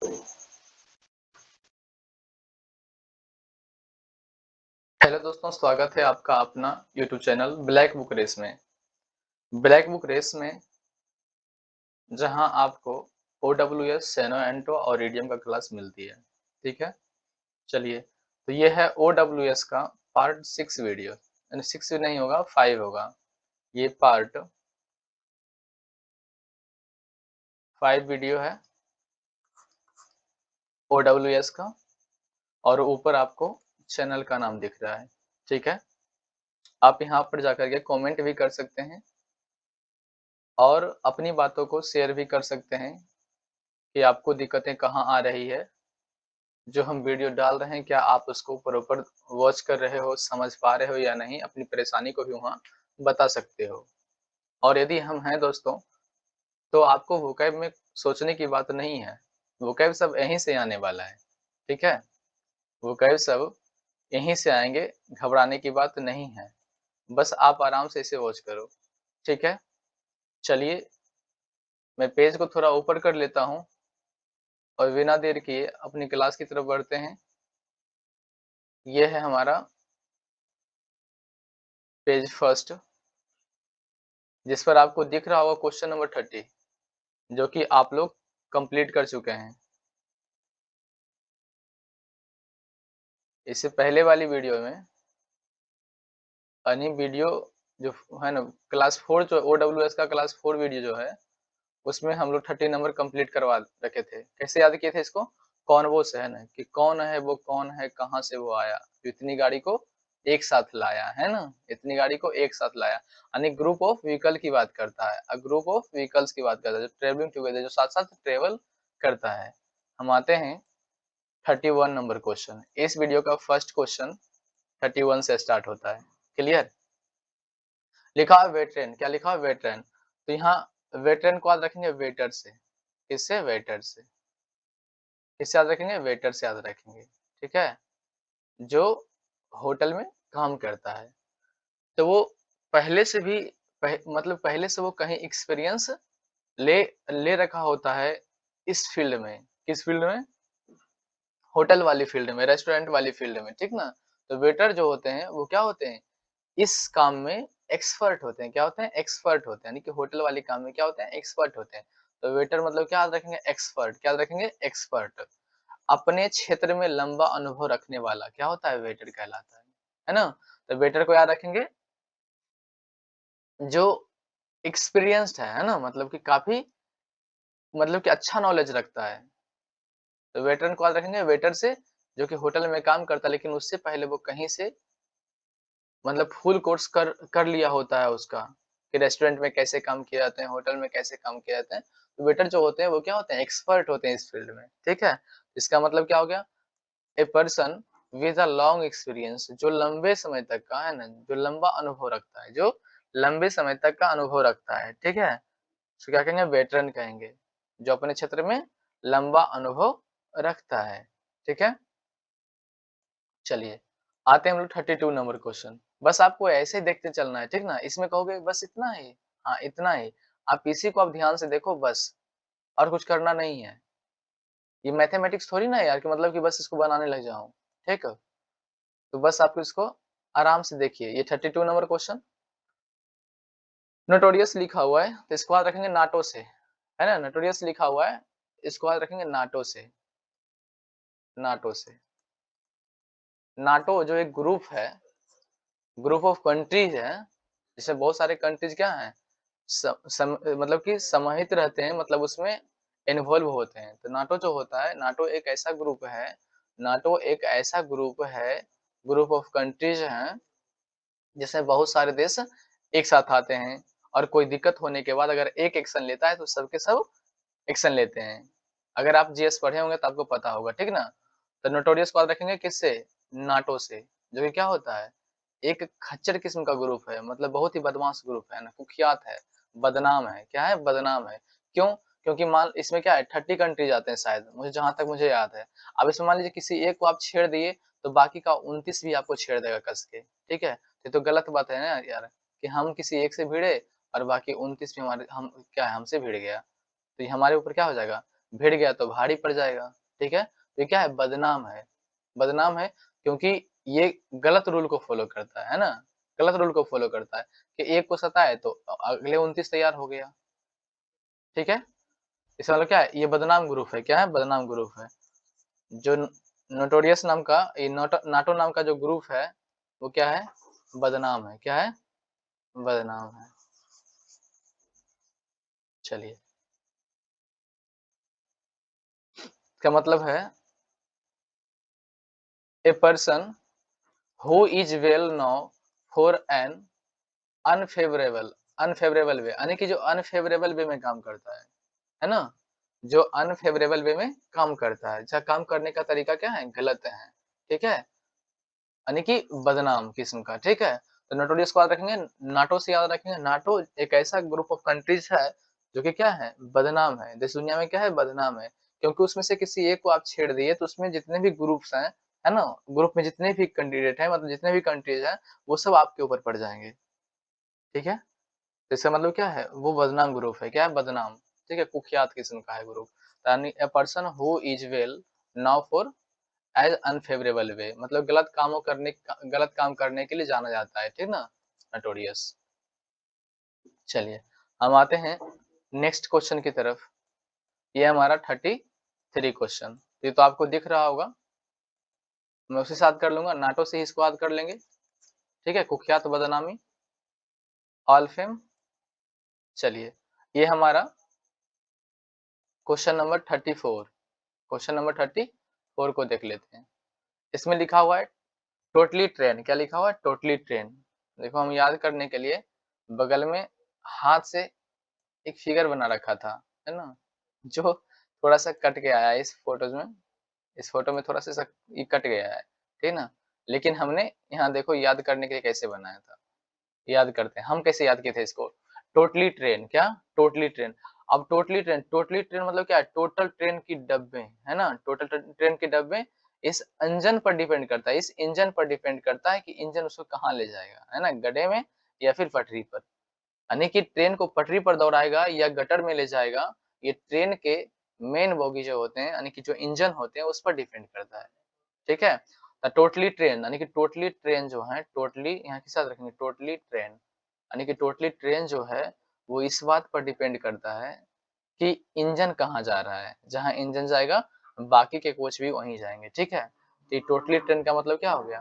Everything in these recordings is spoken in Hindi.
हेलो दोस्तों, स्वागत है आपका अपना YouTube channel black book race में। ब्लैक बुक रेस में जहां आपको OWS, सैनो एंटो और ईडीएम का क्लास मिलती है। ठीक है, चलिए। तो ये है OWS का पार्ट 6 वीडियो, यानी 6 नहीं होगा, 5 होगा। ये पार्ट 5 वीडियो है OWS का, और ऊपर आपको चैनल का नाम दिख रहा है। ठीक है, आप यहाँ पर जाकर के कमेंट भी कर सकते हैं और अपनी बातों को शेयर भी कर सकते हैं कि आपको दिक्कतें कहाँ आ रही है। जो हम वीडियो डाल रहे हैं, क्या आप उसको प्रॉपर वॉच कर रहे हो, समझ पा रहे हो या नहीं, अपनी परेशानी को भी वहाँ बता सकते हो। और यदि हम हैं दोस्तों, तो आपको वोकैब में सोचने की बात नहीं है, वोकैब सब यहीं से आने वाला है। ठीक है, वोकैब सब यहीं से आएंगे, घबराने की बात नहीं है। बस आप आराम से इसे वॉच करो। ठीक है, चलिए मैं पेज को थोड़ा ऊपर कर लेता हूँ और बिना देर किए अपनी क्लास की तरफ बढ़ते हैं। ये है हमारा पेज फर्स्ट, जिस पर आपको दिख रहा होगा क्वेश्चन नंबर 30, जो कि आप लोग कंप्लीट कर चुके हैं। इससे पहले वाली वीडियो में यानी वीडियो जो है ना, क्लास 4 जो OWS का क्लास 4 वीडियो जो है, उसमें हम लोग 30 नंबर कंप्लीट करवा रखे थे। कैसे याद किए थे इसको? कॉन्वो से, है ना, कि कौन है वो, कौन है, कहाँ से वो आया जो इतनी गाड़ी को एक साथ लाया, है ना, इतनी गाड़ी को एक साथ लाया। यानी ग्रुप ऑफ व्हीकल की बात करता है, ग्रुप ऑफ व्हीकल्स की बात करता है, जो ट्रेवलिंग टुगेदर, जो साथ साथ ट्रेवल करता है। हम आते हैं 31 नंबर क्वेश्चन। इस वीडियो का फर्स्ट क्वेश्चन 31 से स्टार्ट होता है। क्लियर? लिखा है वेटरन, क्या लिखा है? वेटरन। तो यहाँ वेटरन को याद रखेंगे वेटर से। किससे? वेटर से। किससे याद रखेंगे? वेटर से याद रखेंगे। ठीक है, जो होटल में काम करता है। तो वो पहले से भी मतलब पहले से वो कहीं एक्सपीरियंस ले ले रखा होता है इस फील्ड में। किस फील्ड में? होटल वाली फील्ड में, रेस्टोरेंट वाली फील्ड में। ठीक ना? तो वेटर जो होते हैं वो क्या होते हैं? इस काम में एक्सपर्ट होते हैं। क्या होते हैं? एक्सपर्ट होते हैं, यानी कि होटल वाले काम में क्या होते हैं? एक्सपर्ट होते हैं। तो वेटर मतलब क्या याद रखेंगे? एक्सपर्ट। क्या याद रखेंगे? एक्सपर्ट। अपने क्षेत्र में लंबा अनुभव रखने वाला क्या होता है? वेटर कहलाता है ना? तो वेटर को याद रखेंगे जो एक्सपीरियंस्ड है ना, मतलब कि काफी, मतलब कि अच्छा नॉलेज रखता है। तो वेटरन को याद रखेंगे वेटर से, जो कि होटल में काम करता है, लेकिन उससे पहले वो कहीं से मतलब फुल कोर्स कर लिया होता है उसका, कि रेस्टोरेंट में कैसे काम किए जाते हैं, होटल में कैसे काम किए जाते हैं। तो वेटर जो होते हैं वो क्या होते हैं? एक्सपर्ट होते हैं इस फील्ड में। ठीक है, इसका मतलब क्या हो गया? A person with a long experience, जो लंबे समय तक का, है ना, जो लंबा अनुभव रखता है, जो लंबे समय तक का अनुभव रखता है। ठीक है, तो क्या कहेंगे? वेटरन कहेंगे, जो अपने क्षेत्र में लंबा अनुभव रखता है। ठीक है, चलिए आते हैं हम लोग 32 नंबर क्वेश्चन। बस आपको ऐसे ही देखते चलना है, ठीक ना? इसमें कहोगे बस इतना ही, हाँ इतना ही, आप इसी को आप ध्यान से देखो बस, और कुछ करना नहीं है। ये मैथमेटिक्स थोड़ी ना है यार, कि मतलब कि बस इसको बनाने लग जाऊं। ठीक है, तो बस आप इसको आराम से देखिए। ये 32 नंबर क्वेश्चन नोटोरियस लिखा हुआ है, तो इसको याद रखेंगे नाटो से, है ना, नोटोरियस लिखा हुआ है, इसको याद रखेंगे नाटो से। नाटो से, नाटो जो एक ग्रुप है, ग्रुप ऑफ कंट्रीज है, जिसमें बहुत सारे कंट्रीज क्या हैं, मतलब कि समाहित रहते हैं, मतलब उसमें इन्वॉल्व होते हैं। तो नाटो जो होता है, नाटो एक ऐसा ग्रुप है, नाटो एक ऐसा ग्रुप है, ग्रुप ऑफ कंट्रीज हैं, जिसमें बहुत सारे देश एक साथ आते हैं, और कोई दिक्कत होने के बाद अगर एक एक्शन लेता है तो सब के सब एक्शन लेते हैं। अगर आप जीएस पढ़े होंगे तो आपको पता होगा। ठीक ना? तो नोटोरियस को याद रखेंगे किससे? नाटो से, जो कि क्या होता है? एक खच्चर किस्म का ग्रुप है, मतलब बहुत ही बदमाश ग्रुप है ना, कुख्यात है, बदनाम है। क्या है? बदनाम है। क्यों? क्योंकि मान इसमें क्या है, 30 कंट्रीज आते हैं शायद, मुझे जहां तक मुझे याद है। अब इसमें मान लीजिए किसी एक को आप छेड़ दिए, तो बाकी का 29 भी आपको छेड़ देगा कस के। ठीक है, ये तो गलत बात है ना यार, कि हम किसी एक से भिड़े और बाकी 29 भी हमारे, हम क्या है, हमसे भिड़ गया, तो ये हमारे ऊपर क्या हो जाएगा? भिड़ गया तो भारी पड़ जाएगा, ठीक है? तो ये क्या है? बदनाम है, बदनाम है क्योंकि ये गलत रूल को फ़ॉलो करता है ना? गलत रूल को फ़ॉलो करता है कि एक को सताए तो अगले 29 तैयार हो गया, ठीक है? इसका मतलब क्या है? ये बदनाम ग्रुप है, क्या है? बदनाम ग्रुप है। जो नोटोरियस नाम का ये नाटो नाम का जो ग्रुप है, वो क्या है? बदनाम है, क्या है? बदनाम है। चलिए, इसका मतलब है a person who is well known for an unfavourable unfavourable way, यानी कि जो अनफेवरेबल वे में काम करता है ना? जो अनफेवरेबल वे में काम करता है, जहाँ काम करने का तरीका क्या है? गलत है, ठीक है? यानी कि बदनाम किस्म का, ठीक है? तो नोटोरियस को याद रखेंगे, नाटो से याद रखेंगे। नाटो एक ऐसा ग्रुप ऑफ कंट्रीज है जो कि क्या है? बदनाम है। देश दुनिया में क्या है? बदनाम है। क्योंकि उसमें से किसी एक को आप छेड़ दिए तो उसमें जितने भी ग्रुप्स हैं, है ना? ग्रुप में जितने भी कैंडिडेट हैं, मतलब जितने भी कंट्रीज हैं, वो सब आपके ऊपर पड़ जाएंगे, ठीक है? तो इसका मतलब क्या है? वो बदनाम ग्रुप है, क्या है? बदनाम, ठीक है? कुख्यात किस्म का है ग्रुप। यानी a person who is well now for as unfavourable way, मतलब गलत काम करने के लिए जाना जाता है, ठीक ना? नोटोरियस। चलिए, हम आते हैं नेक्स्ट क्वेश्चन की तरफ। ये हमारा 33 क्वेश्चन, ये तो आपको दिख रहा होगा। मैं उसी साथ कर लूंगा, नाटो से ही इसको याद कर लेंगे, ठीक है? कुख्यात बदनामी, ऑल फेम। चलिए, ये हमारा क्वेश्चन नंबर 34, क्वेश्चन नंबर 34 को देख लेते हैं। इसमें लिखा हुआ है टोटली ट्रेन, क्या लिखा हुआ है? Totally train. देखो, हम याद करने के लिए बगल में हाथ से एक फिगर बना रखा था, है ना? जो थोड़ा-सा कट के आया है इस फ़ोटोज़ में। इस फ़ोटो में थोड़ा-सा ये कट गया है, ठीक है ना? लेकिन हमने यहाँ देखो याद करने के लिए कैसे बनाया था, याद करते हैं। हम कैसे याद किए थे इसको? टोटली ट्रेन, क्या? Totally train. अब टोटली ट्रेन मतलब क्या है? टोटल ट्रेन की डब्बे, है ना? टोटल ट्रेन के डब्बे इस इंजन पर डिपेंड करता है, इस इंजन पर डिपेंड करता है कि इंजन उसको कहाँ ले जाएगा, है ना? गड्ढे में या फिर पटरी पर। यानी कि ट्रेन को पटरी पर दौड़ाएगा या गटर में ले जाएगा, ये ट्रेन के मेन बोगी जो होते हैं, यानी कि जो इंजन होते हैं, उस पर डिपेंड करता है, ठीक है? टोटली ट्रेन, यानी कि टोटली ट्रेन जो है, टोटली यहाँ के साथ रखेंगे, टोटली ट्रेन, यानी कि टोटली ट्रेन जो है, वो इस बात पर डिपेंड करता है कि इंजन कहाँ जा रहा है। जहाँ इंजन जाएगा, बाकी के कोच भी वहीं जाएंगे, ठीक है? तो ये टोटली ट्रेन का मतलब क्या हो गया?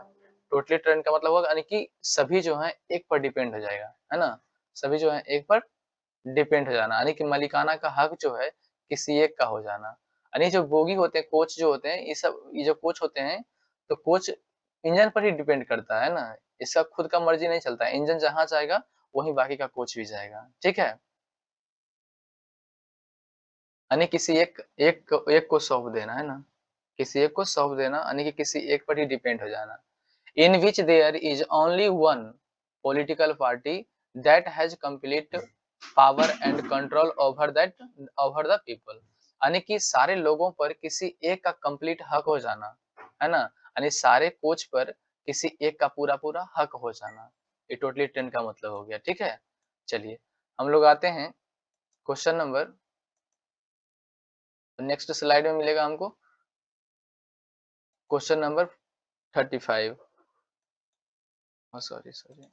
टोटली ट्रेन का मतलब होगा यानी कि सभी जो है एक पर डिपेंड हो जाएगा, है ना? सभी जो है एक पर डिपेंड हो जाना, यानी कि मालिकाना का हक जो है किसी एक का हो जाना। यानी जो बोगी होते हैं, कोच जो होते हैं, ये जो कोच होते हैं, तो कोच इंजन पर ही डिपेंड करता है ना? इसका खुद का मर्जी नहीं चलता है। इंजन जहाँ जाएगा, वहीं बाकी का कोच भी जाएगा, ठीक है? यानी किसी एक को सौंप देना, है ना? किसी एक को सौंप देना, यानी कि किसी एक पर ही डिपेंड हो जाना। In which there is only one political party that has complete power and control over the people, यानी कि सारे लोगों पर किसी एक का कंप्लीट हक हो जाना, है ना? यानी सारे कोच पर किसी एक का पूरा पूरा हक हो जाना, ये टोटली ट्रेन का मतलब हो गया, ठीक है? चलिए, हम लोग आते हैं क्वेश्चन नंबर, नेक्स्ट स्लाइड में मिलेगा हमको question number 35। Sorry sorry,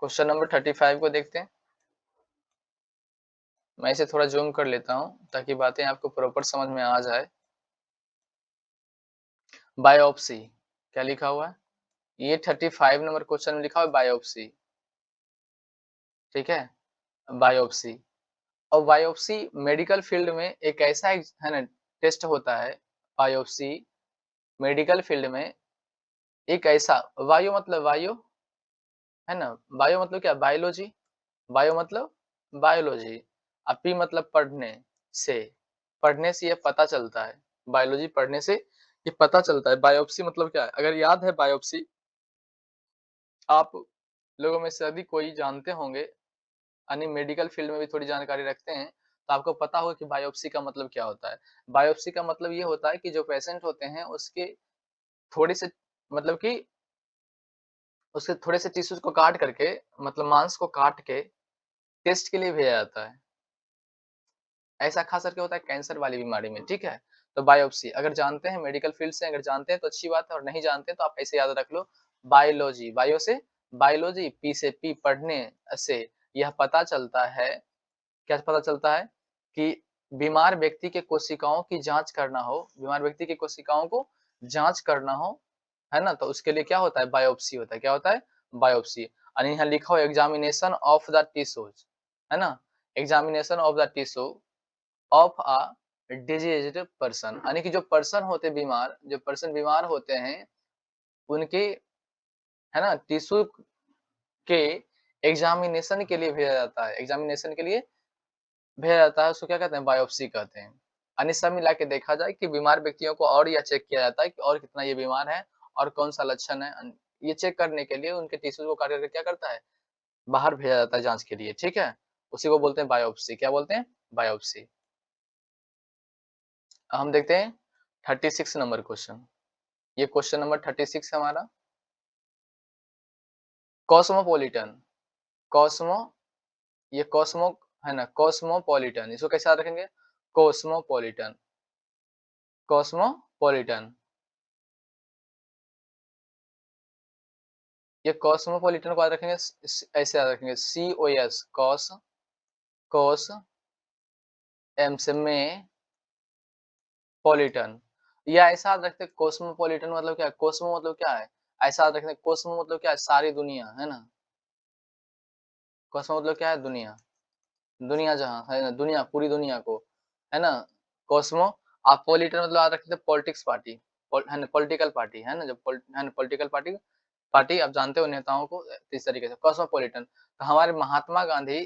question number 35 को देखते हैं। मैं इसे थोड़ा ज़ूम कर लेता हूँ ताकि बातें आपको प्रॉपर समझ में आ जाए। बायोप्सी, क्या लिखा हुआ है? ये 35 नंबर क्वेश्चन में लिखा हुआ है बायोप्सी, ठीक है? बायोप्सी, और बायोप्सी मेडिकल फील्ड में एक ऐसा है ना टेस्ट होता है। बायोप्सी मेडिकल फील्ड में एक ऐसा, वायु है ना? बायो मतलब क्या? बायोलॉजी, बायो मतलब बायोलॉजी, और पी मतलब से, पढ़ने से ये पता चलता है। बायोलॉजी पढ़ने से ये पता चलता है। बायोप्सी मतलब क्या है? अगर याद है बायोप्सी, आप लोगों में से यदि कोई जानते होंगे, यानी मेडिकल फील्ड में भी थोड़ी जानकारी रखते हैं, तो आपको पता होगा कि बायोप्सी का मतलब क्या होता है। बायोप्सी का मतलब ये होता है कि जो पेशेंट होते हैं, उसके थोड़े से, मतलब कि उसके थोड़े से टिश्यूज़ को काट करके, मतलब मांस को काट के टेस्ट के लिए भेजा जाता है। ऐसा खास करके होता है कैंसर वाली बीमारी में, ठीक है? तो बायोप्सी अगर जानते हैं मेडिकल फील्ड से अगर जानते हैं तो अच्छी बात है और नहीं जानते हैं तो आप ऐसे याद रख लो बायोलॉजी, बायो से बायोलॉजी, पी से पी पढ़ने से यह पता चलता है, क्या पता चलता है कि बीमार व्यक्ति के कोशिकाओं की जाँच करना हो, बीमार व्यक्ति की कोशिकाओं को जाँच करना हो, है ना? तो उसके लिए क्या होता है बायोप्सी होता है, क्या होता है? बायोप्सी और यहाँ लिखा हो एग्जामिनेशन ऑफ द टिश्यूज, है ना? Examination of the tissue of a diseased person यानी कि जो पर्सन होते बीमार, जो पर्सन बीमार होते हैं, उनके है ना टिश्यू के एग्जामिनेशन के लिए भेजा जाता है, एग्जामिनेशन के लिए भेजा जाता है, उसको क्या कहते हैं बायोप्सी कहते हैं। यानी सब मिला के देखा जाए कि बीमार व्यक्तियों को और यह चेक किया जाता है कि और कितना ये बीमार है और कौन-सा लक्षण है। ये चेक करने के लिए उनके टिश्यू को काट करके क्या करता है, बाहर भेजा जाता है जाँच के लिए, ठीक है? उसी को बोलते हैं बायोप्सी, क्या बोलते हैं? बायोप्सी। हम देखते हैं 36 नंबर क्वेश्चन। ये क्वेश्चन नंबर 36 है हमारा। कॉस्मोपॉलिटन, कॉस्मो ये कॉस्मो है ना, कॉस्मोपॉलिटन इसको कैसे याद रखेंगे? Cosmopolitan, cosmopolitan. ये कॉस्मोपॉलिटन को याद रखेंगे ऐसे याद रखेंगे COS कॉस, कॉस, एम से में, पॉलिटन। या ऐसा याद रखते कॉस्मोपॉलिटन मतलब क्या है? कॉस्मो मतलब क्या है? ऐसा याद रखते कॉस्मो मतलब क्या है? सारी दुनिया, है ना? कॉस्मो मतलब क्या है? दुनिया। दुनिया जहाँ, है ना? दुनिया, पूरी दुनिया को, है ना? कॉस्मो आप पॉलिटन मतलब याद रखते थे पॉलिटिक्स पार्टी, है ना? पॉलिटिकल पार्टी, है ना? जब है ना पॉलिटिकल पार्टी पार्टी आप जानते हो नेताओं को इस तरीके से कॉस्मोपॉलिटन। तो हमारे महात्मा गांधी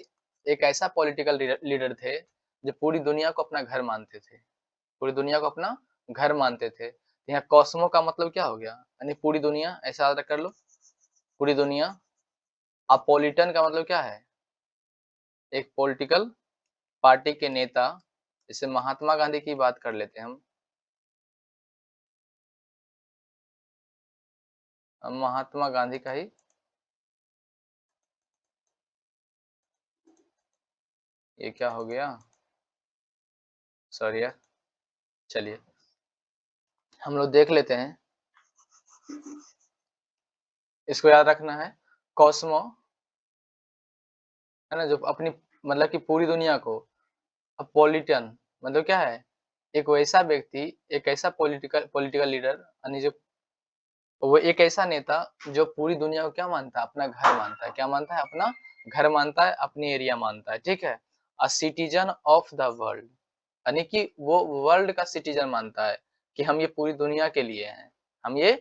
एक ऐसा पॉलिटिकल लीडर थे जो पूरी दुनिया को अपना घर मानते थे, पूरी दुनिया को अपना घर मानते थे। तो यहाँ कॉस्मो का मतलब क्या हो गया? यानी पूरी दुनिया, ऐसा याद कर लो, पूरी दुनिया। अपोलिटन का मतलब क्या है? एक पॉलिटिकल पार्टी के नेता, जैसे महात्मा गांधी की बात कर लेते हैं हम महात्मा गांधी का ही ये क्या हो गया, सॉरी यार, चलिए हम लोग देख लेते हैं, इसको याद रखना है। कॉस्मो है ना, जो अपनी मतलब कि पूरी दुनिया को, पॉलिटन मतलब क्या है? एक वैसा व्यक्ति, एक ऐसा पॉलिटिकल पॉलिटिकल लीडर यानी जो वो एक ऐसा नेता जो पूरी दुनिया को क्या मानता है? अपना घर मानता है। क्या मानता है? अपना घर मानता है, अपनी एरिया मानता है, ठीक है? A citizen of the world यानी कि वो वर्ल्ड का सिटीजन मानता है कि हम ये पूरी दुनिया के लिए हैं, हम ये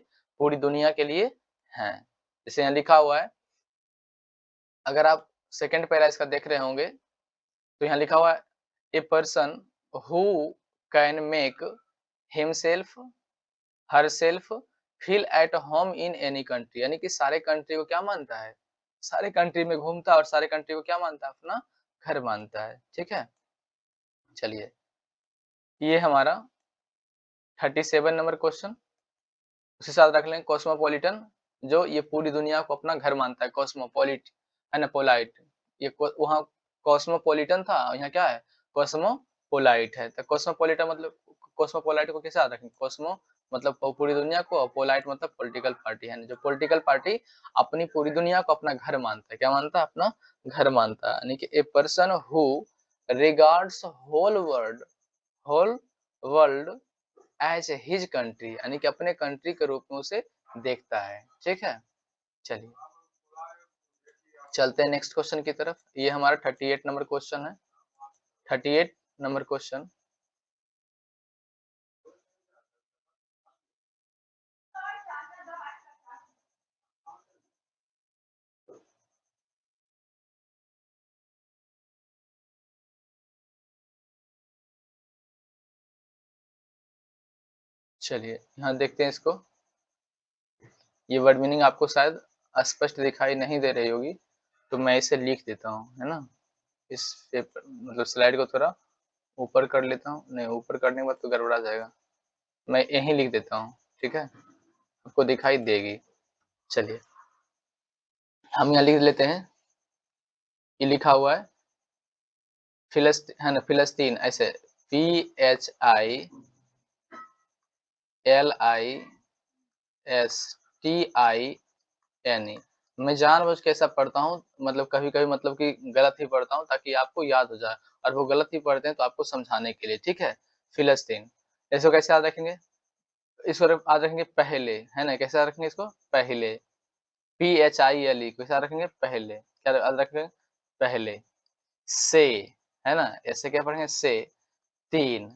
पूरी दुनिया के लिए हैं। जैसे यहाँ लिखा हुआ है, अगर आप सेकंड पैरा इसका देख रहे होंगे तो यहाँ लिखा हुआ है a person who can make himself herself feel at home in any country यानी कि सारे कंट्री को क्या मानता है? सारे कंट्री में घूमता है और सारे कंट्री को क्या मानता है? अपना घर मानता है, ठीक है? चलिए, ये हमारा 37 नंबर क्वेश्चन, उसी साथ रख लें कॉस्मोपॉलिटन, जो ये पूरी दुनिया को अपना घर मानता है, कॉस्मोपॉलिट है ना, पोलाइट। ये वहाँ कॉस्मोपॉलिटन था, यहाँ क्या है? कॉस्मोपोलाइट है। तो कॉस्मोपॉलिटन मतलब कॉस्मोपोलाइट को कैसे याद रखें? कॉस्मो मतलब पूरी दुनिया को और पोलाइट मतलब पॉलिटिकल पार्टी, है ना? जो पॉलिटिकल पार्टी अपनी पूरी दुनिया को अपना घर मानता है। क्या मानता है? अपना घर मानता है। यानी कि a person who regards whole world as his country यानी कि अपने कंट्री के रूप में उसे देखता है, ठीक है? चलिए चलते हैं नेक्स्ट क्वेश्चन की तरफ। ये हमारा 38 नंबर क्वेश्चन है, 38 नंबर क्वेश्चन। चलिए यहाँ देखते हैं इसको। ये वर्ड मीनिंग आपको शायद स्पष्ट दिखाई नहीं दे रही होगी, तो मैं इसे लिख देता हूँ, है ना? इस पेपर मतलब स्लाइड को थोड़ा ऊपर कर लेता हूँ, नहीं ऊपर करने के बाद तो गड़बड़ा जाएगा, मैं यहीं लिख देता हूँ, ठीक है? आपको दिखाई देगी। चलिए हम यहाँ लिख लेते हैं, ये लिखा हुआ है फिलिस्तीन है ना, फिलिस्तीन ऐसे PHILISTINE। मैं जानबूझ के ऐसा पढ़ता हूँ, मतलब कभी कभी मतलब कि गलत ही पढ़ता हूँ ताकि आपको याद हो जाए, और वो गलत ही पढ़ते हैं तो आपको समझाने के लिए, ठीक है। फिलिस्तीन, इसको कैसे याद रखेंगे? इसको याद रखेंगे पहले, है ना, कैसे याद रखेंगे इसको? पहले, PHILE कैसे याद रखेंगे? पहले, क्या याद रखेंगे? पहले। से, है ना, ऐसे क्या पढ़ेंगे? से। तीन,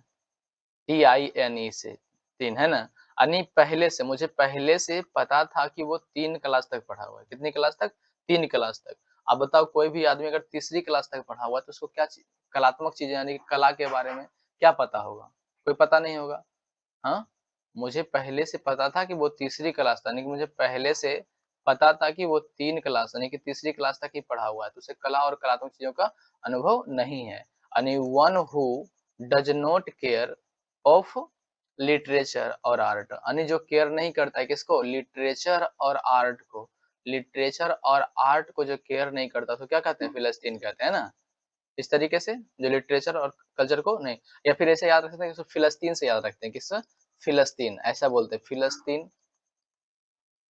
TINE से, तीन, है ना। यानी पहले से, मुझे पहले से पता था कि वो 3 क्लास तक पढ़ा हुआ है। कितनी क्लास तक? 3 क्लास तक। अब बताओ, कोई भी आदमी अगर तीसरी क्लास तक पढ़ा हुआ है तो उसको क्या कलात्मक चीजें यानी कि कला के बारे में क्या पता होगा? कोई पता नहीं होगा। हाँ, मुझे पहले से पता था कि वो तीसरी क्लास था, यानी कि मुझे पहले से पता था कि वो 3 क्लास यानी कि तीसरी क्लास तक ही पढ़ा हुआ है, तो उसे कला और कलात्मक चीजों का अनुभव नहीं है। यानी one who does not care of literature और आर्ट, यानी जो केयर नहीं करता है किसको? लिटरेचर और आर्ट को। लिटरेचर और आर्ट को जो केयर नहीं करता तो क्या कहते हैं? फिलिस्तीन कहते हैं ना। इस तरीके से जो लिटरेचर और कल्चर को नहीं, या फिर ऐसे याद रखते हैं कि फिलिस्तीन से याद रखते हैं, किससे? फिलिस्तीन, ऐसा बोलते हैं फिलिस्तीन।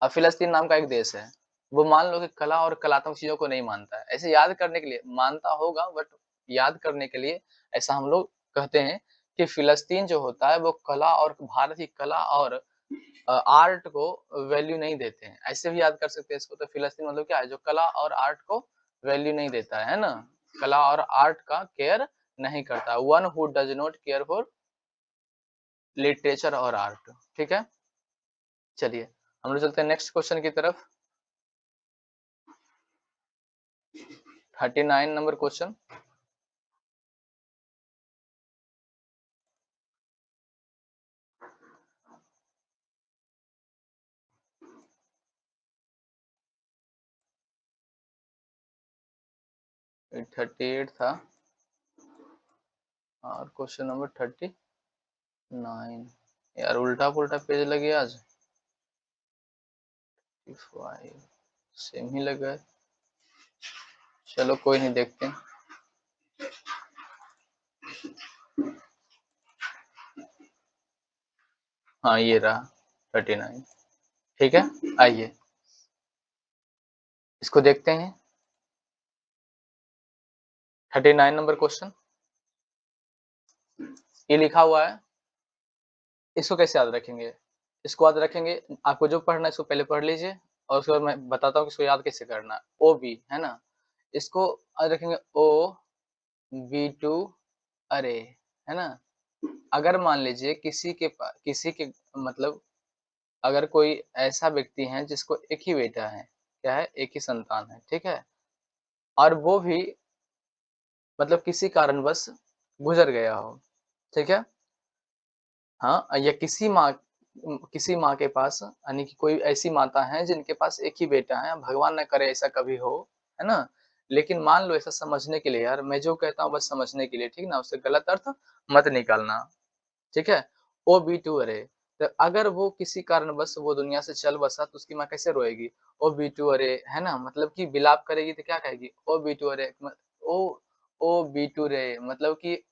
अब फिलिस्तीन नाम का एक देश है, वो मान लो कि कला और कलात्मक चीजों को नहीं मानता है। ऐसे याद करने के लिए मानता होगा, बट याद करने के लिए ऐसा हम लोग कहते हैं कि फिलिस्तीन जो होता है वो कला और भारत की कला और आर्ट को वैल्यू नहीं देते हैं। ऐसे भी याद कर सकते हैं इसको। तो फिलिस्तीन मतलब क्या है? जो कला और आर्ट को वैल्यू नहीं देता है ना, कला और आर्ट का केयर नहीं करता। One who does not care for literature और आर्ट, ठीक है। चलिए हम लोग चलते हैं नेक्स्ट क्वेश्चन की तरफ। 39 नंबर क्वेश्चन। ये 38 था और क्वेश्चन नंबर 39। यार उल्टा पुल्टा पेज लगे आज। 55 सेम ही लगा है। चलो कोई नहीं, देखते हैं। हाँ ये रहा 39, ठीक है। आइए इसको देखते हैं। 39 नंबर क्वेश्चन, ये लिखा हुआ है। इसको कैसे याद रखेंगे? इसको याद रखेंगे, आपको जो पढ़ना है इसको पहले पढ़ लीजिए, और उसके बाद मैं बताता हूँ कि इसको याद कैसे करना है। ओ बी, है ना, इसको याद रखेंगे। ओ बी टू अरे, है ना। अगर मान लीजिए किसी के मतलब अगर कोई ऐसा व्यक्ति है जिसको एक ही बेटा है, क्या है? एक ही संतान है, ठीक है, और वो भी मतलब किसी कारणवश गुजर गया हो, ठीक है। हाँ, या किसी माँ के पास, यानी कि कोई ऐसी माता है जिनके पास एक ही बेटा है, भगवान ना करे ऐसा कभी हो, है ना। लेकिन मान लो, ऐसा समझने के लिए, यार मैं जो कहता हूँ बस समझने के लिए, ठीक ना, उससे गलत अर्थ मत निकालना, ठीक है। ओ बी टू अरे, तो अगर वो किसी कारणवश वो दुनिया से चल बसा तो उसकी माँ कैसे रोएगी? ओ बी टू अरे, है ना, मतलब कि विलाप करेगी तो क्या कहेगी? ओ बी टू अरे, ओ ओ बी टू रे, मतलब कि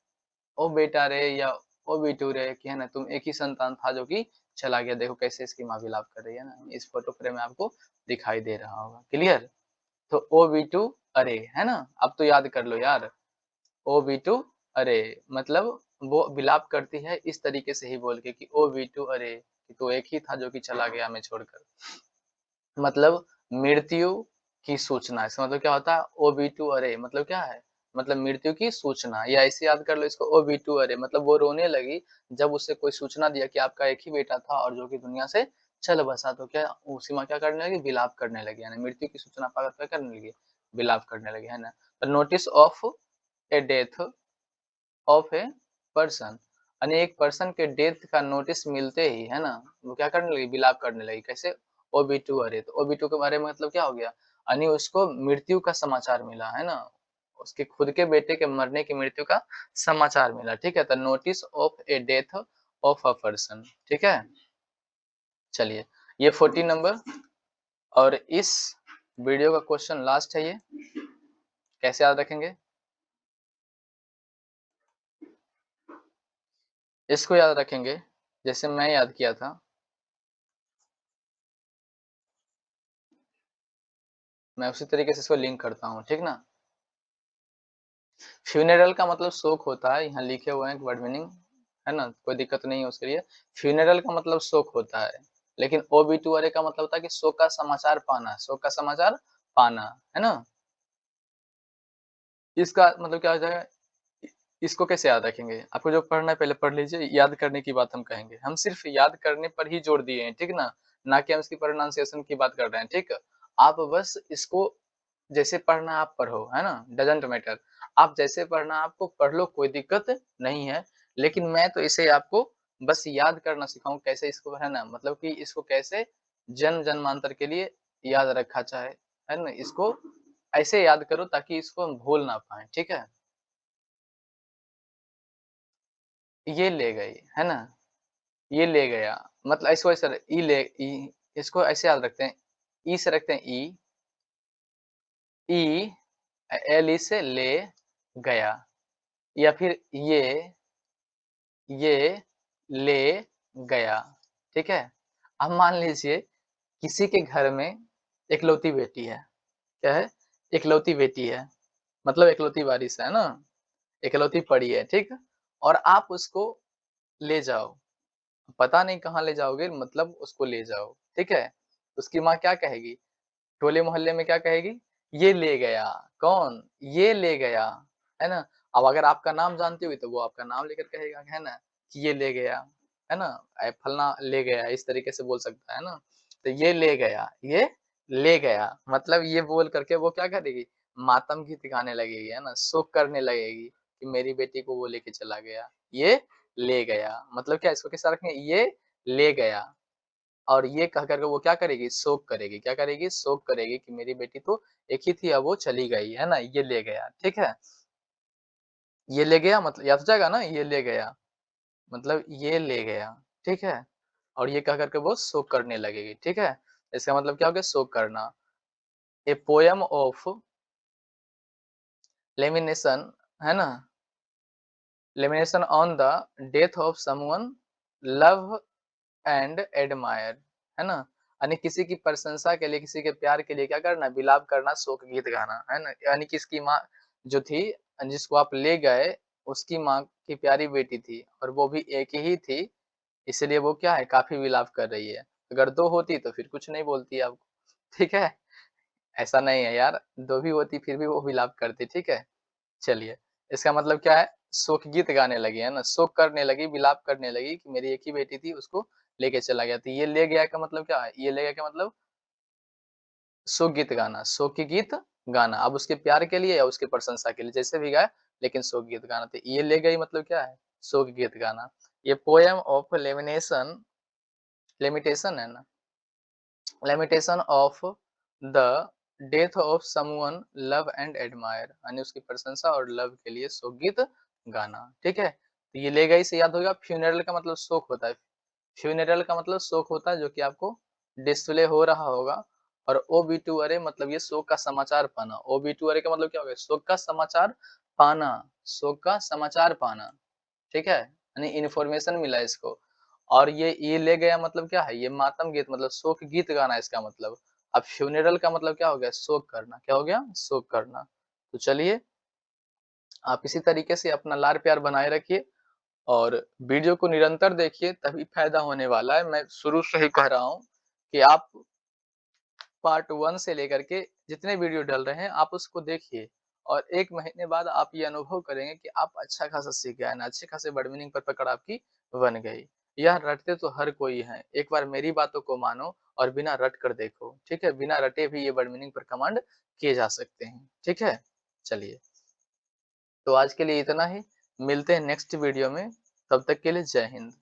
ओ बेटा रे, या ओ बेटू रे, कि है ना, तुम एक ही संतान था जो कि चला गया। देखो कैसे इसकी माँ विलाप कर रही है ना, इस फोटो फ्रेम में आपको दिखाई दे रहा होगा, क्लियर। तो ओ बीटू अरे, है ना, अब तो याद कर लो यार। ओ बीटू अरे, मतलब वो विलाप करती है इस तरीके से ही बोल के कि ओ बीटू अरे, कि तो एक ही था जो कि चला गया हमें छोड़कर। मतलब मृत्यु की सूचना, इसका मतलब क्या होता है? ओ बी टू अरे, मतलब क्या है? मतलब मृत्यु की सूचना, या ऐसे याद कर लो इसको, ओ बी टू अरे, मतलब वो रोने लगी जब उससे कोई सूचना दिया कि आपका एक ही बेटा था और जो कि दुनिया से चल बसा। तो क्या उसी माँ क्या करने लगी? विलाप करने लगी, यानी मृत्यु की सूचना पाकर क्या करने लगी? विलाप करने लगी, है ना। Notice of A death of a person, यानी एक पर्सन के डेथ का नोटिस मिलते ही, है ना, वो क्या करने लगी? विलाप करने लगी। कैसे? ओबीटू अरे, तो ओबीटू के बारे में मतलब क्या हो गया? यानी उसको मृत्यु का समाचार मिला, है ना, उसके खुद के बेटे के मरने की, मृत्यु का समाचार मिला, ठीक है। तो notice of A death of a person, ठीक है। चलिए, ये 40 नंबर, और इस वीडियो का क्वेश्चन लास्ट है ये, कैसे याद रखेंगे? इसको याद रखेंगे जैसे मैं याद किया था। मैं उसी तरीके से इसको लिंक करता हूँ, ठीक ना। फ्यूनेरल का मतलब शोक होता है, यहाँ लिखे हुए हैं वर्ड मीनिंग, है ना, कोई दिक्कत नहीं है उसके लिए। फ्यूनेरल का मतलब शोक होता है, लेकिन ओबीटुअरी का मतलब होता है कि शोक का समाचार पाना, शोक का समाचार पाना, है ना। इसका मतलब क्या हो जाएगा, इसको कैसे याद रखेंगे, आपको जो पढ़ना है पहले पढ़ लीजिए, याद करने की बात हम कहेंगे, हम सिर्फ याद करने पर ही जोर दिए हैं, ठीक ना, ना कि हम इसकी प्रोनाउंसिएशन की बात कर रहे हैं, ठीक। आप बस इसको जैसे पढ़ना आप पढ़ो, है ना, डजंट मैटर, आप जैसे पढ़ना आपको पढ़ लो, कोई दिक्कत नहीं है। लेकिन मैं तो इसे आपको बस याद करना सिखाऊं, कैसे इसको, है ना, मतलब कि इसको कैसे जन्म जन्मांतर के लिए याद रखा जाए, है ना, इसको ऐसे याद करो ताकि इसको हम भूल ना पाए, ठीक है। ये ले गई, है ना, ये ले गया, मतलब इसको ऐसे ई ले ई, इसको ऐसे याद रखते हैं, ई से रखते हैं ई, ई एल ई से ले गया, या फिर ये ले गया, ठीक है। अब मान लीजिए किसी के घर में इकलौती बेटी है, क्या है, इकलौती बेटी है, मतलब इकलौती वारिस है ना, इकलौती पड़ी है, ठीक। और आप उसको ले जाओ, पता नहीं कहाँ ले जाओगे, मतलब उसको ले जाओ, ठीक है। उसकी माँ क्या कहेगी, टोले मोहल्ले में क्या कहेगी, ये ले गया, कौन, ये ले गया, है ना। अब अगर आपका नाम जानती होगी तो वो आपका नाम लेकर कहेगा, है ना, कि ये ले गया, है ना, फलना ले गया, इस तरीके से बोल सकता है ना। तो ये ले गया, ये ले गया, मतलब ये बोल करके वो क्या करेगी, मातम गीत गाने लगेगी, है ना, शोक करने लगेगी कि मेरी बेटी को वो लेके चला गया, ये ले गया, मतलब क्या, इसको कैसा रखेंगे, ये ले गया, और ये कह करके वो क्या करेगी, शोक करेगी, क्या करेगी, शोक करेगी कि मेरी बेटी तो एक ही थी, अब वो चली गई, है ना, ये ले गया, ठीक है। ये ले गया मतलब याद हो जाएगा ना, ये ले गया मतलब ये ले गया, ठीक है। और ये कह करके वो शोक करने लगेगी, ठीक है। इसका मतलब क्या हो गया, शोक करना। ए पोयम ऑफ लेमिनेशन, है ना, lamination on the death of someone love and admire, है ना, यानी किसी की प्रशंसा के लिए, किसी के प्यार के लिए क्या करना, विलाप करना, शोक गीत गाना, है ना, यानी किसकी माँ जो थी, जिसको आप ले गए, उसकी माँ की प्यारी बेटी थी और वो भी एक ही थी, इसलिए वो क्या है, काफी विलाप कर रही है। अगर दो होती तो फिर कुछ नहीं बोलती आपको, ठीक है। ऐसा नहीं है यार, दो भी होती फिर भी वो विलाप करती, ठीक है। चलिए, इसका मतलब क्या है, शोक गीत गाने लगी, है ना, शोक करने लगी, विलाप करने लगी कि मेरी एक ही बेटी थी, उसको लेके चला गया। तो ये ले गया का मतलब क्या है, ये ले गया का मतलब शोक गीत गाना, शोक की गीत गाना, अब उसके प्यार के लिए या उसकी प्रशंसा के लिए, जैसे भी गाए, लेकिन शोक गीत गाना। तो ये ले गई मतलब क्या है, शोक गीत गाना। ये पोएम ऑफ लेमिनेशन, लेमिटेशन है ना, limitation of the death of someone love and admire, यानी उसकी प्रशंसा और लव के लिए शोक गीत गाना, ठीक है। तो ये ले गई से याद होगा, फ्यूनरल का मतलब शोक होता है, फ्यूनरल का मतलब शोक होता है, जो कि आपको डिस्प्ले हो रहा होगा। और ओबीटुअरी मतलब ये शोक का समाचार पाना, ओबीटुअरी का मतलब क्या होगा, शोक का समाचार पाना, शोक का समाचार पाना, ठीक है, यानी इन्फॉर्मेशन मिला इसको। और ये ले गया मतलब क्या है, ये मातम गीत मतलब शोक गीत गाना, इसका मतलब। अब फ्यूनेरल का मतलब क्या हो गया, शोक करना, क्या हो गया, शोक करना। तो चलिए, आप इसी तरीके से अपना लाड़ प्यार बनाए रखिए और वीडियो को निरंतर देखिए, तभी फायदा होने वाला है। मैं शुरू से ही कह रहा हूँ कि आप पार्ट 1 से लेकर के जितने वीडियो डल रहे हैं, आप उसको देखिए, और 1 महीने बाद आप ये अनुभव करेंगे कि आप अच्छा खासा सीख गए हैं, अच्छे खासे वर्ड मीनिंग पर पकड़ आपकी बन गई। यह रटते तो हर कोई है, एक बार मेरी बातों को मानो और बिना रट कर देखो, ठीक है? बिना रटे भी ये वर्ड मीनिंग पर कमांड किए जा सकते हैं, ठीक है? चलिए, तो आज के लिए इतना ही, मिलते हैं नेक्स्ट वीडियो में, तब तक के लिए जय हिंद।